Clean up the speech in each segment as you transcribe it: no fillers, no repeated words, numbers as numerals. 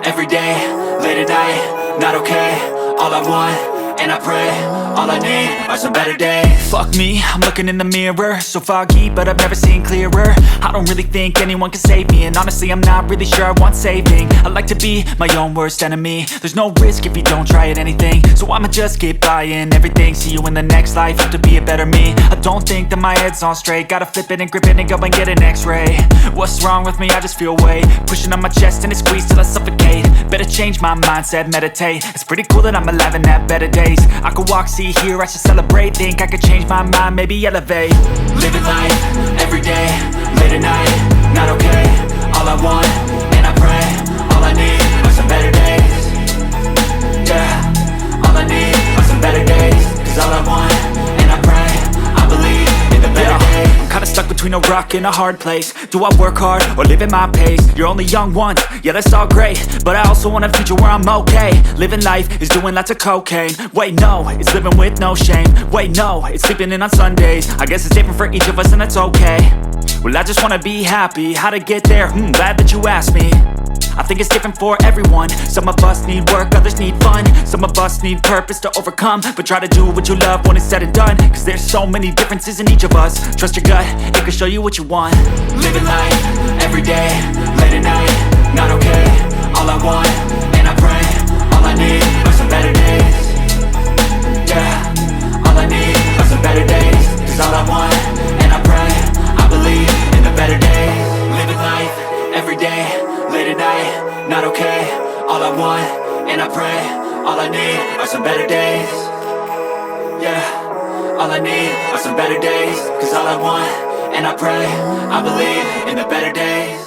every day, late at night, not okay. All I want, and I pray, all I need are some better days. Fuck me, I'm looking in the mirror, so foggy, but I've never seen clearer. I don't really think anyone can save me, and honestly I'm not really sure I want saving. I like to be my own worst enemy. There's no risk if you don't try at anything, so I'ma just keep buying everything. See you in the next life, have to be a better me. I don't think that my head's on straight, gotta flip it and grip it and go and get an x-ray. What's wrong with me? I just feel weight pushing on my chest and it squeezes till I suffocate. Better change my mindset, meditate. It's pretty cool that I'm alive and have better days. I could walk, see, hear, I should celebrate. Think I could change my mind, maybe elevate. Living life, every day, late at night, not okay. All I want, and I pray, all I need are some better days. Yeah, all I need are some better days. Cause all I want, and I pray, I believe in the better days. I'm kinda stuck between a rock and a hard place. Do I work hard or live at my pace? You're only young once, yeah that's all great, but I also want a future where I'm okay. Living life is doing lots of cocaine. Wait no, it's living with no shame. Wait no, it's sleeping in on Sundays. I guess it's different for each of us and that's okay. Well I just wanna be happy, how to get there? Glad that you asked me. I think it's different for everyone. Some of us need work, others need fun. Some of us need purpose to overcome. But try to do what you love when it's said and done, cause there's so many differences in each of us. Trust your gut, it can show you what you want. Living life, every day, late at night, not okay. All I want, and I pray, all I need are some better days. Yeah, all I need are some better days. Cause all I want, and I pray, I believe in the better days. Living life, every day, late at night, not okay. All I want, and I pray, all I need are some better days. Yeah, all I need are some better days. Cause all I want, and I pray, I believe in the better days.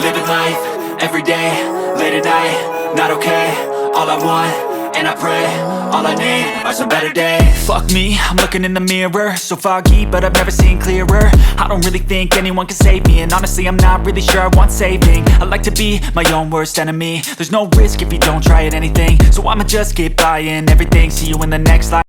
Living life, every day, late at night, not okay. All I want, and I pray, all I need are some better days. Fuck me, I'm looking in the mirror, so foggy, but I've never seen clearer. I don't really think anyone can save me, and honestly I'm not really sure I want saving. I like to be my own worst enemy. There's no risk if you don't try at anything, so I'ma just keep buying everything. See you in the next life.